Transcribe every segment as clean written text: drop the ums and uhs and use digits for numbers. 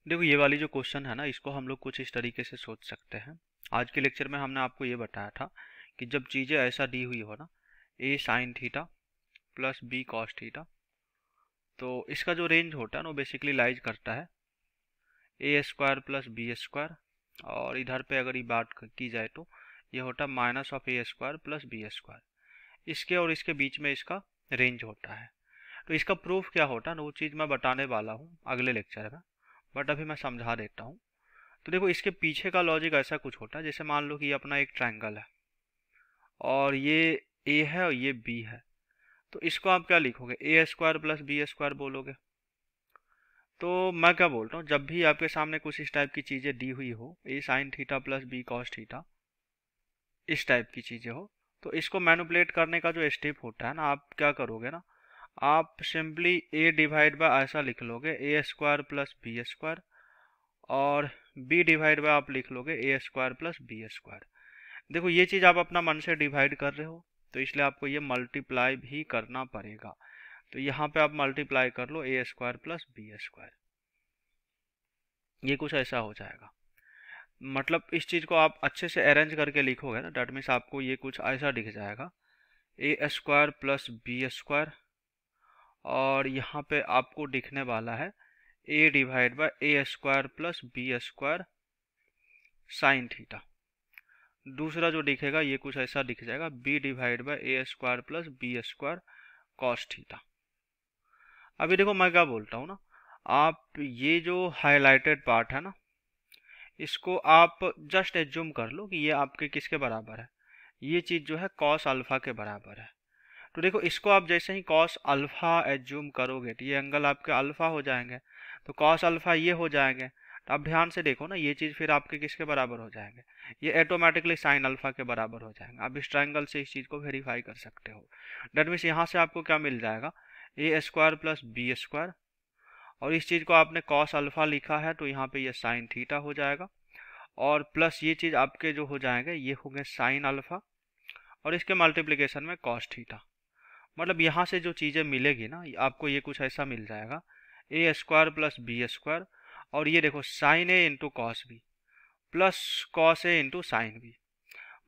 देखो ये वाली जो क्वेश्चन है ना, इसको हम लोग कुछ इस तरीके से सोच सकते हैं। आज के लेक्चर में हमने आपको ये बताया था कि जब चीज़ें ऐसा दी हुई हो ना, A sine theta plus B cos theta, तो इसका जो रेंज होता है ना वो बेसिकली लाइज करता है ए स्क्वायर प्लस बी स्क्वायर, और इधर पे अगर ये बात की जाए तो ये होता है minus of A square plus B square. इसके और इसके बीच में इसका रेंज होता है। तो इसका प्रूफ क्या होता है ना, वो चीज़ मैं बताने वाला हूँ अगले लेक्चर में, बट अभी मैं समझा देता हूँ। तो देखो इसके पीछे का लॉजिक ऐसा कुछ होता है, जैसे मान लो कि ये अपना एक ट्रायंगल है और ये ए है और ये बी है। तो इसको आप क्या लिखोगे, ए स्क्वायर प्लस बी स्क्वायर बोलोगे। तो मैं क्या बोलता हूँ, जब भी आपके सामने कुछ इस टाइप की चीज़ें दी हुई हो, A sine theta plus B cos theta, इस टाइप की चीज़ें हो, तो इसको मैनिपुलेट करने का जो स्टेप होता है ना, आप क्या करोगे ना, आप सिंपली ए डिवाइड बाय ऐसा लिख लोगे ए स्क्वायर प्लस बी स्क्वायर, और बी डिवाइड बाय आप लिख लोगे ए स्क्वायर प्लस बी स्क्वायर। देखो ये चीज़ आप अपना मन से डिवाइड कर रहे हो, तो इसलिए आपको ये मल्टीप्लाई भी करना पड़ेगा। तो यहाँ पे आप मल्टीप्लाई कर लो ए स्क्वायर प्लस बी स्क्वायर, ये कुछ ऐसा हो जाएगा। मतलब इस चीज़ को आप अच्छे से अरेंज करके लिखोगे ना, डेट मीन्स आपको ये कुछ ऐसा दिख जाएगा A square plus B square, और यहाँ पे आपको दिखने वाला है A divide by A square plus B square sine theta. दूसरा जो दिखेगा ये कुछ ऐसा दिख जाएगा B divide by A square plus B square cos theta. अभी देखो मैं क्या बोलता हूँ ना, आप ये जो हाईलाइटेड पार्ट है ना, इसको आप जस्ट एज्यूम कर लो कि ये आपके किसके बराबर है, ये चीज़ जो है कॉस अल्फा के बराबर है। तो देखो इसको आप जैसे ही कॉस अल्फा एज्यूम करोगे तो ये एंगल आपके अल्फा हो जाएंगे, तो कॉस अल्फा ये हो जाएंगे। तो आप ध्यान से देखो ना, ये चीज़ फिर आपके किसके बराबर हो जाएंगे, ये ऑटोमेटिकली साइन अल्फा के बराबर हो जाएंगे। आप इस ट्रायंगल से इस चीज़ को वेरीफाई कर सकते हो। डेट मीन्स यहाँ से आपको क्या मिल जाएगा, A square plus B square, और इस चीज़ को आपने कॉस अल्फा लिखा है तो यहाँ पे ये साइन थीटा हो जाएगा, और प्लस ये चीज़ आपके जो हो जाएंगे ये होंगे साइन अल्फा, और इसके मल्टीप्लिकेशन में कॉस थीटा। मतलब यहाँ से जो चीज़ें मिलेगी ना, आपको ये कुछ ऐसा मिल जाएगा A square plus B square, और ये देखो sine A into cos B plus cos A into sine B.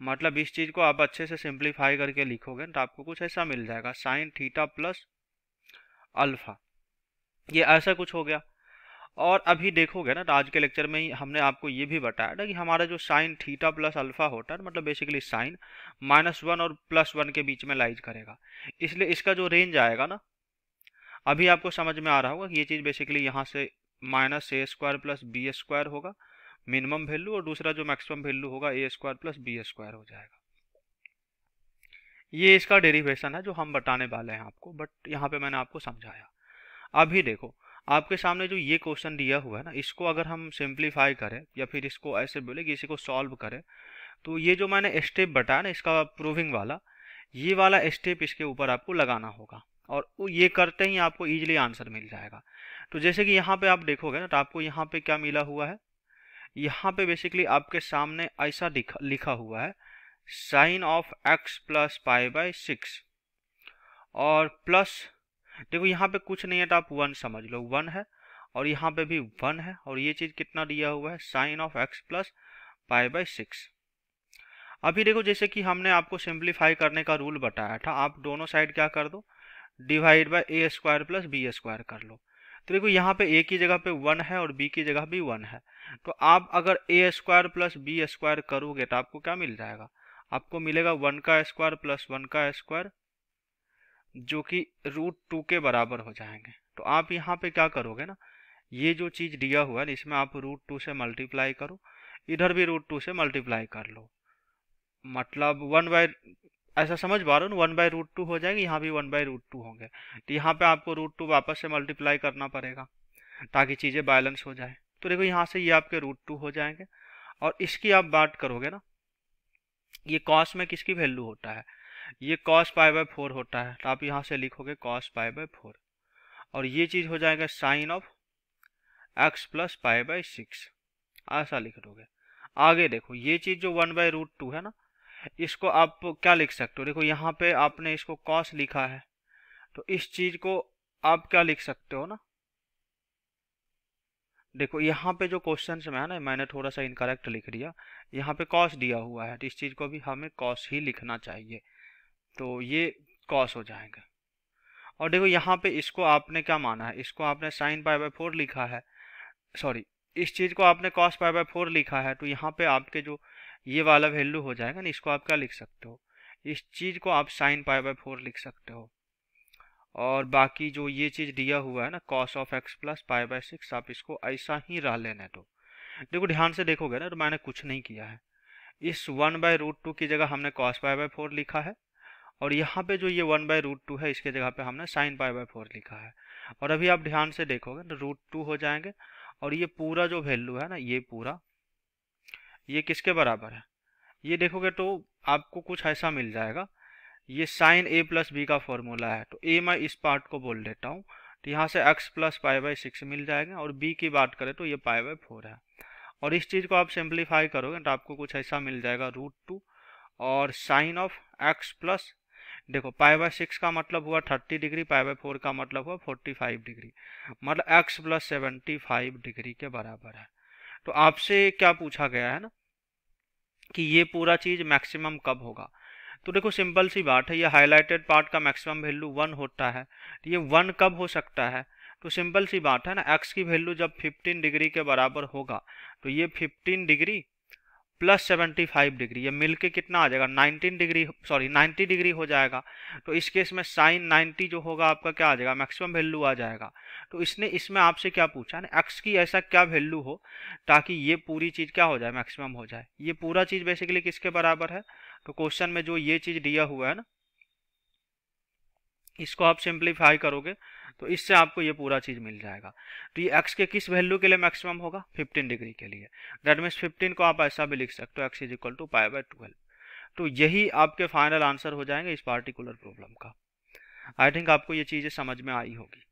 मतलब इस चीज़ को आप अच्छे से सिंप्लीफाई करके लिखोगे तो आपको कुछ ऐसा मिल जाएगा साइन थीटा प्लस अल्फा, ये ऐसा कुछ हो गया। और अभी देखोगे ना, तो आज के लेक्चर में ही हमने आपको ये भी बताया था कि हमारा जो साइन थीटा प्लस अल्फा होता है, मतलब बेसिकली साइन -1 और +1 के बीच में लाइज करेगा, इसलिए इसका जो रेंज आएगा ना, अभी आपको समझ में आ रहा होगा कि ये चीज़ बेसिकली यहाँ से माइनस ए स्क्वायर प्लस बी स्क्वायर होगा मिनिमम वैल्यू, और दूसरा जो मैक्सिमम वैल्यू होगा ए स्क्वायर प्लस बी स्क्वायर हो जाएगा। ये इसका डेरिवेशन है जो हम बताने वाले हैं आपको, बट यहाँ पे मैंने आपको समझाया। अभी देखो आपके सामने जो ये क्वेश्चन दिया हुआ है ना, इसको अगर हम सिंप्लीफाई करें या फिर इसको ऐसे बोले कि इसी को सॉल्व करें, तो ये जो मैंने स्टेप बताया ना इसका प्रूविंग वाला, ये वाला स्टेप इसके ऊपर आपको लगाना होगा, और ये करते ही आपको इजीली आंसर मिल जाएगा। तो जैसे कि यहाँ पे आप देखोगे ना, तो आपको यहाँ पे क्या मिला हुआ है, यहाँ पे बेसिकली आपके सामने ऐसा लिखा हुआ है sine of X plus pi by 6, और प्लस देखो यहाँ पे कुछ नहीं है तो आप 1 समझ लो, 1 है, और यहाँ पे भी 1 है, और ये चीज़ कितना दिया हुआ है sine of X plus pi by 6। अभी देखो जैसे कि हमने आपको सिंप्लीफाई करने का रूल बताया था, आप दोनों साइड क्या कर दो, divide by A square plus B square कर लो। तो देखो यहाँ पे ए की जगह पे 1 है और बी की जगह भी 1 है, तो आप अगर ए स्क्वायर प्लस बी स्क्वायर करोगे तो आपको क्या मिल जाएगा, आपको मिलेगा 1 का स्क्वायर प्लस 1 का स्क्वायर, जो कि √2 के बराबर हो जाएंगे। तो आप यहाँ पे क्या करोगे ना, ये जो चीज़ दिया हुआ है इसमें आप √2 से मल्टीप्लाई करो, इधर भी √2 से मल्टीप्लाई कर लो, मतलब 1 बाय, ऐसा समझ पा रहे हो ना, 1/√2 हो जाएगी, यहाँ भी 1/√2 होंगे, तो यहाँ पे आपको √2 वापस से मल्टीप्लाई करना पड़ेगा ताकि चीज़ें बैलेंस हो जाए। तो देखो यहाँ से ये आपके √2 हो जाएंगे, और इसकी आप बात करोगे ना, ये कॉस में किसकी वैल्यू होता है, ये cos π/4 होता है, तो आप यहाँ से लिखोगे cos π/4, और ये चीज़ हो जाएगा साइन ऑफ x प्लस π/6, ऐसा लिख दोगे। आगे देखो ये चीज़ जो 1/√2 है ना, इसको आप क्या लिख सकते हो, देखो यहाँ पे आपने इसको cos लिखा है, तो इस चीज़ को आप क्या लिख सकते हो ना, देखो यहाँ पे जो क्वेश्चन में है ना, मैंने थोड़ा सा इनकरेक्ट लिख दिया, यहाँ पे कॉस दिया हुआ है, तो इस चीज़ को भी हमें कॉस ही लिखना चाहिए, तो ये कॉस हो जाएगा। और देखो यहाँ पे इसको आपने क्या माना है, इसको आपने साइन पाई बाय 4 लिखा है, सॉरी इस चीज़ को आपने कॉस पाई बाय 4 लिखा है, तो यहाँ पे आपके जो ये वाला वैल्यू हो जाएगा ना, इसको आप क्या लिख सकते हो, इस चीज़ को आप साइन पाई बाय 4 लिख सकते हो। और बाकी जो ये चीज़ दिया हुआ है ना cos of X plus pi by 6, आप इसको ऐसा ही रह लेने दो। देखो ध्यान से देखोगे ना, तो मैंने कुछ नहीं किया है, इस 1/√2 की जगह हमने कॉस पाई बाय 4 लिखा है, और यहाँ पे जो ये 1/√2 है इसके जगह पे हमने साइन पाई बाय 4 लिखा है। और अभी आप ध्यान से देखोगे तो √2 हो जाएंगे, और ये पूरा जो वैल्यू है ना, ये पूरा ये किसके बराबर है, ये देखोगे तो आपको कुछ ऐसा मिल जाएगा, ये साइन a प्लस बी का फॉर्मूला है, तो a मैं इस पार्ट को बोल देता हूँ, तो यहाँ से x प्लस पाई बाय 6 मिल जाएगा, और b की बात करें तो ये पाई बाय 4 है। और इस चीज़ को आप सिंप्लीफाई करोगे तो आपको कुछ ऐसा मिल जाएगा √2 और साइन ऑफ x प्लस, देखो पाई बाय 6 का मतलब हुआ 30 डिग्री, पाई बाय 4 का मतलब हुआ 45 डिग्री, मतलब x प्लस 75 डिग्री के बराबर है। तो आपसे क्या पूछा गया है ना कि ये पूरा चीज़ मैक्सिमम कब होगा, तो देखो सिंपल सी बात है, ये हाईलाइटेड पार्ट का मैक्सिमम वैल्यू 1 होता है, तो ये 1 कब हो सकता है, तो सिंपल सी बात है ना, x की वैल्यू जब 15 डिग्री के बराबर होगा, तो ये 15 डिग्री प्लस 75 डिग्री, ये मिलके कितना आ जाएगा 19 डिग्री, सॉरी 90 डिग्री हो जाएगा। तो इस केस में साइन 90 जो होगा आपका क्या आ जाएगा, मैक्सिमम वैल्यू आ जाएगा। तो इसने इसमें आपसे क्या पूछा ना, एक्स की ऐसा क्या वैल्यू हो ताकि ये पूरी चीज़ क्या हो जाए, मैक्सिमम हो जाए। ये पूरा चीज़ बेसिकली किसके बराबर है, तो क्वेश्चन में जो ये चीज़ दिया हुआ है ना, इसको आप सिंप्लीफाई करोगे तो इससे आपको ये पूरा चीज़ मिल जाएगा। तो ये x के किस वैल्यू के लिए मैक्सिमम होगा, 15 डिग्री के लिए, दैट मीन्स 15 को आप ऐसा भी लिख सकते हो x is equal to pi by 12। तो यही आपके फाइनल आंसर हो जाएंगे इस पार्टिकुलर प्रॉब्लम का। आई थिंक आपको ये चीज़ें समझ में आई होगी।